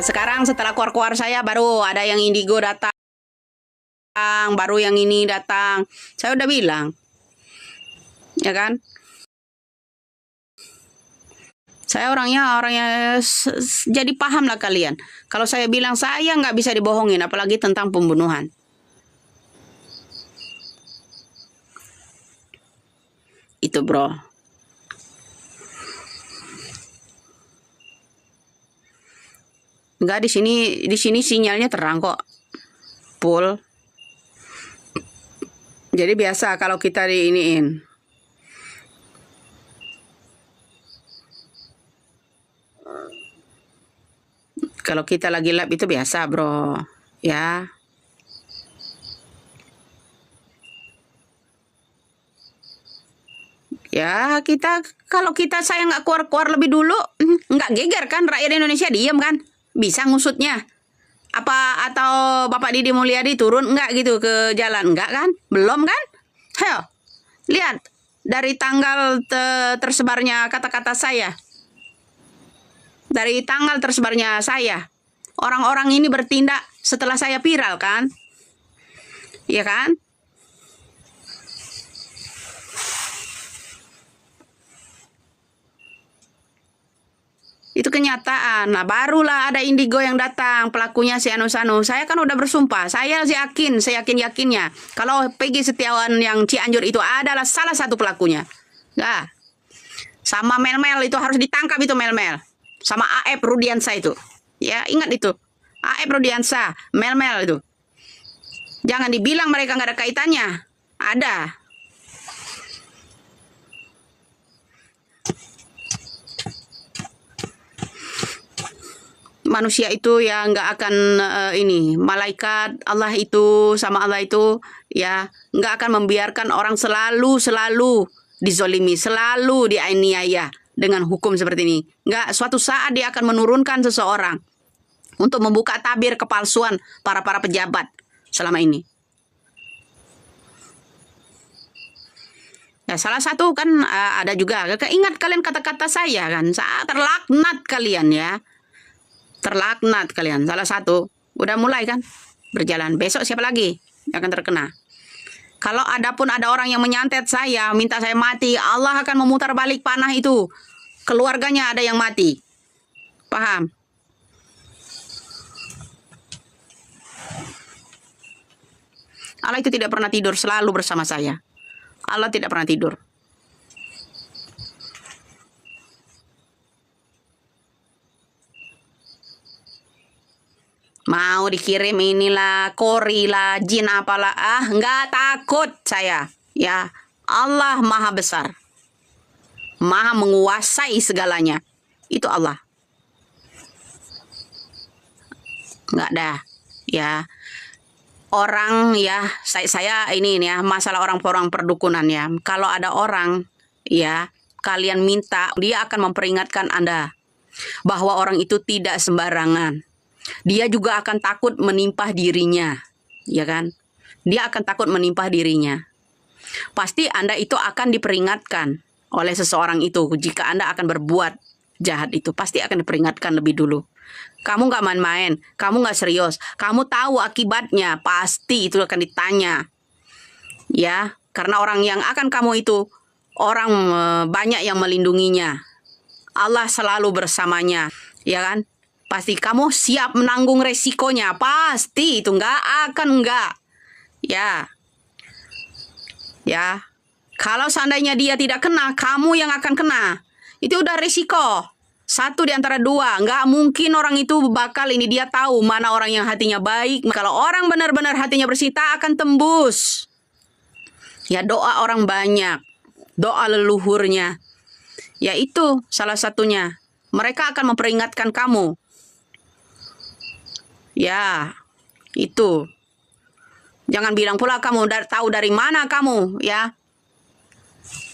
sekarang setelah keluar-keluar saya baru ada yang indigo datang, baru yang ini datang. Saya udah bilang, ya kan? Saya orangnya jadi paham lah kalian. Kalau saya bilang saya nggak bisa dibohongin, apalagi tentang pembunuhan. Itu bro. Enggak, di sini sinyalnya terang kok. Full. Jadi biasa kalau kita diiniin. Kalau kita lagi live itu biasa, bro. Ya. Ya, kalau saya nggak keluar-keluar lebih dulu, nggak geger kan rakyat Indonesia diem kan? Bisa ngusutnya. Apa atau Bapak Didi Mulyadi turun nggak gitu ke jalan? Nggak kan? Belum kan? Heo, lihat dari tanggal tersebarnya kata-kata saya. Dari tanggal tersebarnya saya. Orang-orang ini bertindak setelah saya viral kan? Iya kan? Itu kenyataan. Nah, barulah ada indigo yang datang, pelakunya si Anu-Sanu. Saya kan udah bersumpah. Saya yakin-yakinnya. Kalau Peggy Setiawan yang Cianjur itu adalah salah satu pelakunya. Nah, sama Mel-Mel itu harus ditangkap itu Mel-Mel. Sama Aep Rudiansa itu. Ya, ingat itu. Aep Rudiansa, Mel-Mel itu. Jangan dibilang mereka nggak ada kaitannya. Ada. Manusia itu ya nggak akan malaikat Allah itu sama Allah itu ya nggak akan membiarkan orang selalu dizolimi, selalu dianiaya dengan hukum seperti ini. Nggak, suatu saat dia akan menurunkan seseorang untuk membuka tabir kepalsuan para pejabat selama ini. Ya, salah satu kan ada juga. Ingat kalian kata-kata saya kan, terlaknat kalian ya. Terlaknat kalian. Salah satu. Udah mulai kan berjalan. Besok siapa lagi yang akan terkena? Kalau ada orang yang menyantet saya, minta saya mati, Allah akan memutar balik panah itu. Keluarganya ada yang mati. Paham? Allah itu tidak pernah tidur, selalu bersama saya. Allah tidak pernah tidur. Mau dikirim inilah, kori lah, jin apalah. Nggak takut saya. Ya, Allah maha besar. Maha menguasai segalanya. Itu Allah. Nggak ada. Ya. Orang ya, saya ini ya, masalah orang perdukunan ya. Kalau ada orang ya, kalian minta, dia akan memperingatkan Anda bahwa orang itu tidak sembarangan. Dia juga akan takut menimpah dirinya, ya kan? Dia akan takut menimpah dirinya. Pasti Anda itu akan diperingatkan oleh seseorang itu. Jika Anda akan berbuat jahat itu, pasti akan diperingatkan lebih dulu. Kamu nggak main-main, kamu nggak serius, kamu tahu akibatnya, pasti itu akan ditanya. Ya, karena orang yang akan kamu itu, orang banyak yang melindunginya. Allah selalu bersamanya, ya kan? Pasti kamu siap menanggung resikonya. Pasti itu nggak akan enggak. Ya. Ya. Kalau seandainya dia tidak kena, kamu yang akan kena. Itu udah resiko. Satu di antara dua. Nggak mungkin orang itu bakal ini. Dia tahu mana orang yang hatinya baik. Kalau orang benar-benar hatinya bersih, tak akan tembus. Ya, doa orang banyak. Doa leluhurnya. Ya, itu salah satunya. Mereka akan memperingatkan kamu. Ya, itu. Jangan bilang pula kamu tahu dari mana kamu, ya.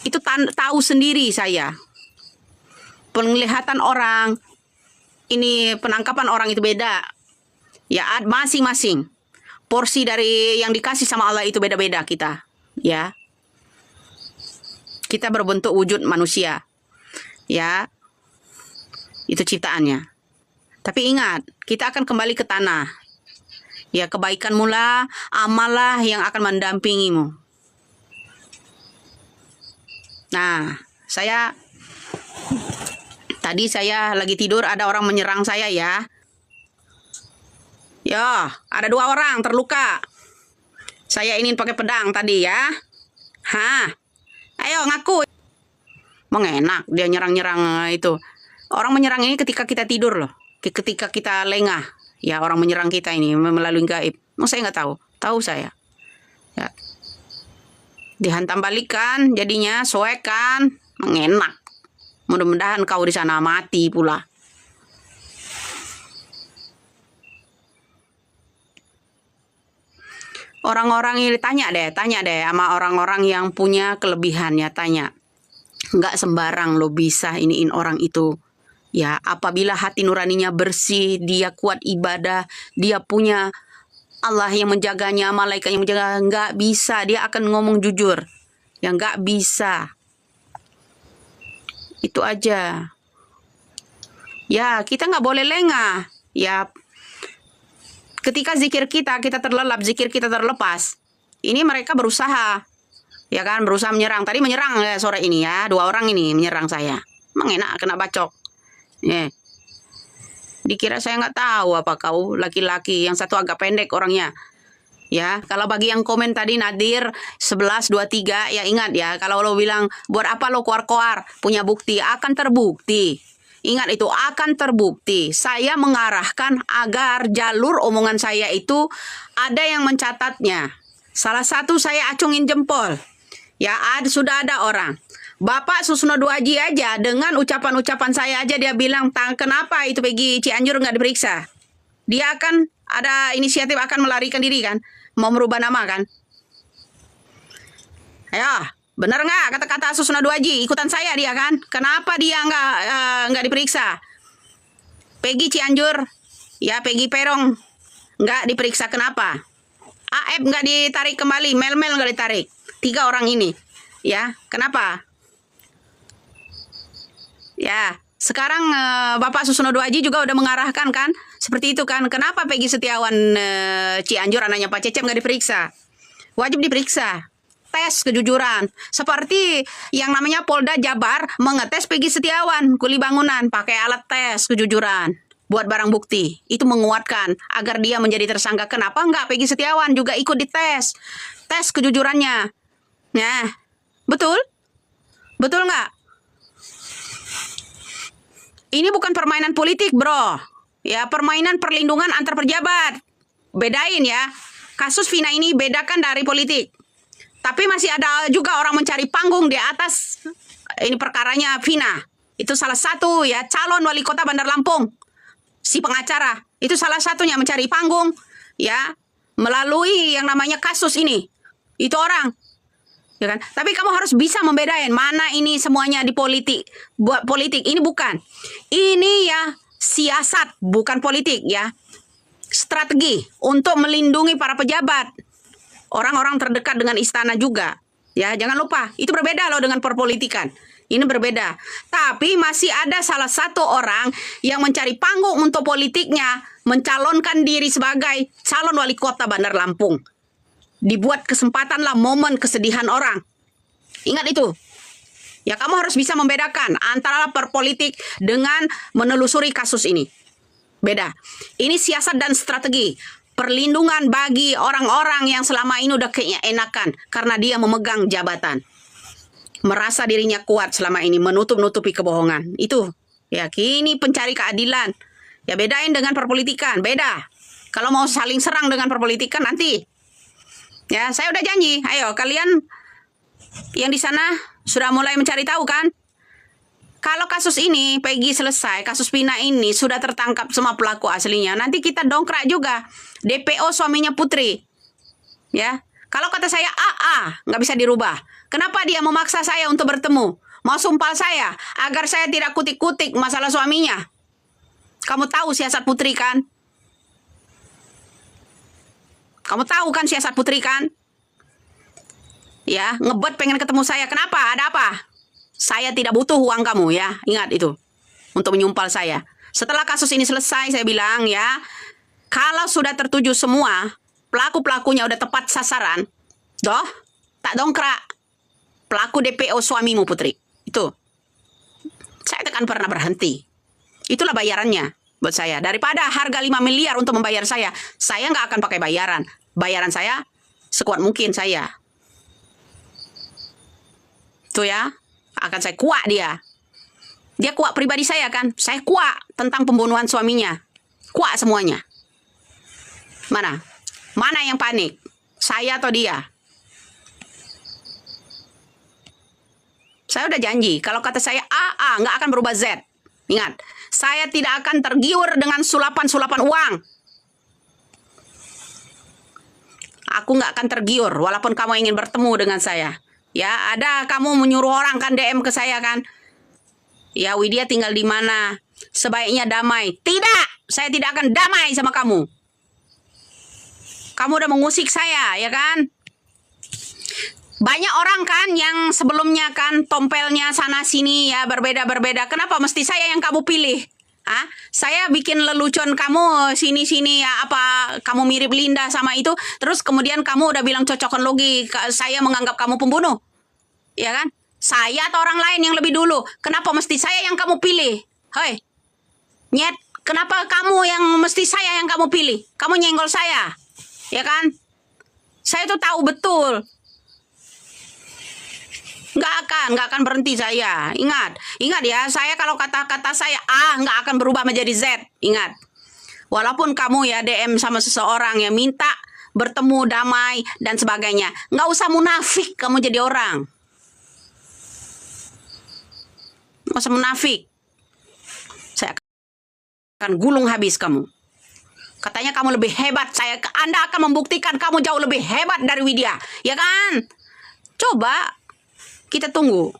Itu tahu sendiri saya. Penglihatan orang, ini penangkapan orang itu beda. Ya, masing-masing. Porsi dari yang dikasih sama Allah itu beda-beda kita, ya. Kita berbentuk wujud manusia. Ya. Itu ciptaannya. Tapi ingat, kita akan kembali ke tanah. Ya, kebaikan mula, amalah yang akan mendampingimu. Nah, tadi saya lagi tidur, ada orang menyerang saya ya. Ya, ada 2 orang terluka. Saya ingin pakai pedang tadi ya. Ayo ngaku. Mengenak dia nyerang-nyerang itu. Orang menyerang ini ketika kita tidur loh. Ketika kita lengah. Ya, orang menyerang kita ini melalui gaib. Saya nggak tahu. Tahu saya. Ya. Dihantam balikan, jadinya soekan, mengenak. Mudah-mudahan kau di sana mati pula. Orang-orang ini tanya deh sama orang-orang yang punya kelebihan ya, tanya. Nggak sembarang lo bisa iniin orang itu. Ya, apabila hati nuraninya bersih, dia kuat ibadah, dia punya Allah yang menjaganya, malaikat yang menjaga, nggak bisa. Dia akan ngomong jujur. Ya, nggak bisa. Itu aja. Ya, kita nggak boleh lengah. Ya, ketika zikir kita terlelap, zikir kita terlepas. Ini mereka berusaha. Ya kan, berusaha menyerang. Tadi menyerang ya, sore ini ya. 2 orang ini menyerang saya. Emang enak kena bacok. Ya. Dikira saya nggak tahu apa kau laki-laki, yang satu agak pendek orangnya. Ya, kalau bagi yang komen tadi Nadir 1123, ya ingat ya, kalau lo bilang buat apa lo koar-koar, punya bukti, akan terbukti. Ingat itu akan terbukti. Saya mengarahkan agar jalur omongan saya itu ada yang mencatatnya. Salah satu saya acungin jempol. Ya, sudah ada orang. Bapak Susno Duaji aja dengan ucapan-ucapan saya aja dia bilang, kenapa itu pergi Cianjur nggak diperiksa? Dia akan ada inisiatif akan melarikan diri kan? Mau merubah nama kan? Ayo, benar nggak kata-kata Susno Duaji? Ikutan saya dia kan? Kenapa dia nggak diperiksa? Pergi Cianjur, ya pergi Perong nggak diperiksa kenapa? AF nggak ditarik kembali, Mel-Mel nggak ditarik. 3 orang ini, ya kenapa? Ya, sekarang Bapak Susno Duaji juga udah mengarahkan kan, seperti itu kan. Kenapa Peggy Setiawan Cianjur anaknya Pak Cecep nggak diperiksa? Wajib diperiksa. Tes kejujuran. Seperti yang namanya Polda Jabar mengetes Peggy Setiawan, kuli bangunan, pakai alat tes kejujuran. Buat barang bukti. Itu menguatkan agar dia menjadi tersangka. Kenapa nggak Peggy Setiawan juga ikut dites? Tes kejujurannya. Nah, betul? Betul nggak? Ini bukan permainan politik, bro. Ya, permainan perlindungan antar pejabat. Bedain ya. Kasus Vina ini bedakan dari politik. Tapi masih ada juga orang mencari panggung di atas ini perkaranya Vina. Itu salah satu ya, calon wali kota Bandar Lampung. Si pengacara. Itu salah satunya mencari panggung ya melalui yang namanya kasus ini. Itu orang. Ya kan? Tapi kamu harus bisa membedain mana ini semuanya di politik. Buat politik ini bukan. Ini ya siasat, bukan politik ya. Strategi untuk melindungi para pejabat. Orang-orang terdekat dengan istana juga. Ya, jangan lupa, itu berbeda loh dengan perpolitikan. Ini berbeda. Tapi masih ada salah satu orang yang mencari panggung untuk politiknya, mencalonkan diri sebagai calon wali kota Bandar Lampung. Dibuat kesempatanlah momen kesedihan orang. Ingat itu. Ya, kamu harus bisa membedakan antara perpolitik dengan menelusuri kasus ini. Beda. Ini siasat dan strategi. Perlindungan bagi orang-orang yang selama ini udah kayaknya enakan karena dia memegang jabatan. Merasa dirinya kuat selama ini, menutup-nutupi kebohongan. Itu. Ya, kini pencari keadilan. Ya, bedain dengan perpolitikan. Beda. Kalau mau saling serang dengan perpolitikan nanti. Ya, saya udah janji. Ayo, kalian yang di sana sudah mulai mencari tahu kan? Kalau kasus ini Peggy selesai, kasus Vina ini sudah tertangkap semua pelaku aslinya. Nanti kita dongkrak juga DPO suaminya Putri. Ya, kalau kata saya nggak bisa dirubah. Kenapa dia memaksa saya untuk bertemu? Mau sumpah saya agar saya tidak kutik-kutik masalah suaminya. Kamu tahu siasat Putri kan? Kamu tahu kan siasat Putri kan? Ya, ngebet pengen ketemu saya. Kenapa? Ada apa? Saya tidak butuh uang kamu ya. Ingat itu. Untuk menyumpal saya. Setelah kasus ini selesai, saya bilang ya, kalau sudah tertuju semua, pelaku-pelakunya udah tepat sasaran, doh, tak dongkrak pelaku DPO suamimu, Putri. Itu. Saya tekan pernah berhenti. Itulah bayarannya buat saya. Daripada harga 5 miliar untuk membayar saya nggak akan pakai bayaran. Bayaran saya sekuat mungkin saya. Tuh ya, akan saya kuak dia. Dia kuak pribadi saya kan. Saya kuak tentang pembunuhan suaminya. Kuak semuanya. Mana? Mana yang panik? Saya atau dia? Saya udah janji. Kalau kata saya A, nggak akan berubah Z. Ingat, saya tidak akan tergiur dengan sulapan-sulapan uang. Aku nggak akan tergiur, walaupun kamu ingin bertemu dengan saya. Ya, ada kamu menyuruh orang kan DM ke saya kan. Ya, Widya tinggal di mana? Sebaiknya damai. Tidak, saya tidak akan damai sama kamu. Kamu udah mengusik saya, ya kan? Banyak orang kan yang sebelumnya kan tompelnya sana sini ya berbeda-berbeda. Kenapa mesti saya yang kamu pilih? Ah, saya bikin lelucon kamu sini-sini ya apa kamu mirip Linda sama itu, terus kemudian kamu udah bilang cocokkan logi, saya menganggap kamu pembunuh. Ya kan? Saya atau orang lain yang lebih dulu. Kenapa mesti saya yang kamu pilih? Hei. Nyet, kenapa kamu yang mesti saya yang kamu pilih? Kamu nyenggol saya. Ya kan? Saya tuh tahu betul. Nggak akan berhenti saya. Ingat ya, saya kalau kata-kata saya A nggak akan berubah menjadi Z. Ingat. Walaupun kamu ya DM sama seseorang yang minta bertemu damai dan sebagainya, nggak usah munafik kamu jadi orang. Nggak usah munafik. Saya akan gulung habis kamu. Katanya kamu lebih hebat. Anda akan membuktikan kamu jauh lebih hebat dari Widya. Ya kan? Coba. Kita tunggu.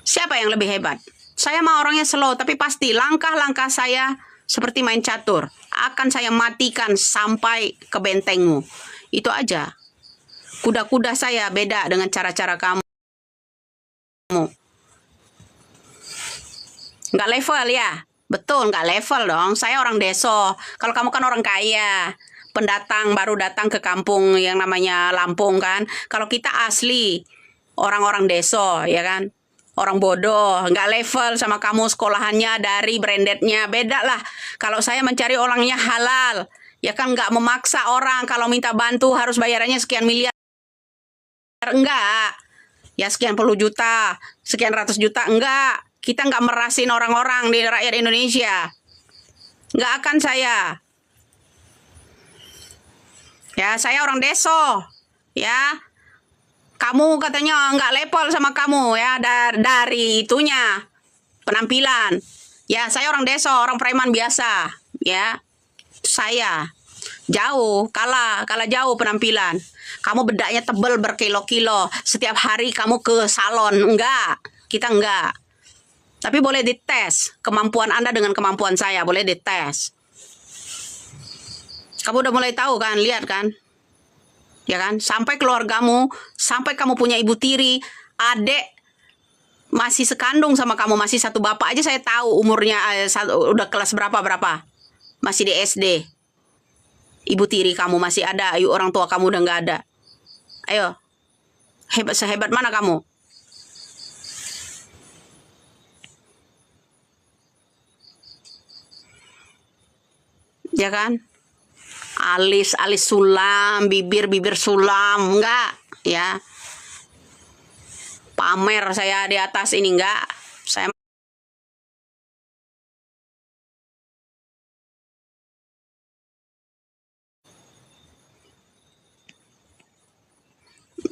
Siapa yang lebih hebat? Saya mah orangnya slow, tapi pasti langkah-langkah saya seperti main catur. Akan saya matikan sampai ke bentengmu. Itu aja. Kuda-kuda saya beda dengan cara-cara kamu. Nggak level ya? Betul, nggak level dong. Saya orang deso. Kalau kamu kan orang kaya. Pendatang, baru datang ke kampung yang namanya Lampung kan. Kalau kita asli orang-orang deso, ya kan? Orang bodoh, nggak level sama kamu sekolahannya dari brandednya. Beda lah. Kalau saya mencari orangnya halal, ya kan nggak memaksa orang kalau minta bantu harus bayarannya sekian miliar. Enggak. Ya sekian puluh juta, sekian ratus juta, enggak. Kita nggak merasin orang-orang di rakyat Indonesia. Nggak akan saya. Ya, saya orang deso. Ya. Kamu katanya nggak level sama kamu ya dari itunya penampilan. Ya saya orang desa, orang preman biasa. Ya saya jauh kalah jauh penampilan. Kamu bedaknya tebel berkilo-kilo. Setiap hari kamu ke salon enggak? Kita enggak. Tapi boleh dites kemampuan Anda dengan kemampuan saya, boleh dites. Kamu udah mulai tahu kan, lihat kan? Ya kan, sampai keluargamu, sampai kamu punya ibu tiri, adik masih sekandung sama kamu, masih satu bapak aja saya tahu umurnya udah kelas berapa, masih di SD. Ibu tiri kamu masih ada, ayo orang tua kamu udah nggak ada. Ayo, sehebat mana kamu? Ya kan? Alis sulam, bibir sulam, enggak ya. Pamer saya di atas ini enggak. Saya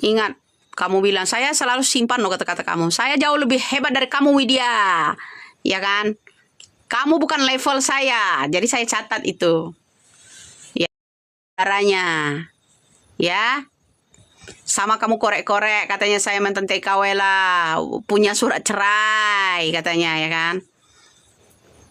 ingat, kamu bilang saya selalu simpan loh kata-kata kamu. Saya jauh lebih hebat dari kamu, Widya. Ya kan? Kamu bukan level saya. Jadi saya catat itu. Caranya ya sama kamu korek-korek katanya saya mantan TKW lah, punya surat cerai katanya ya kan,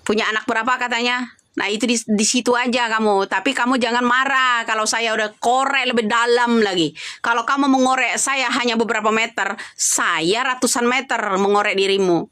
punya anak berapa katanya. Nah itu di situ aja kamu, tapi kamu jangan marah kalau saya udah korek lebih dalam lagi. Kalau kamu mengorek saya hanya beberapa meter, saya ratusan meter mengorek dirimu.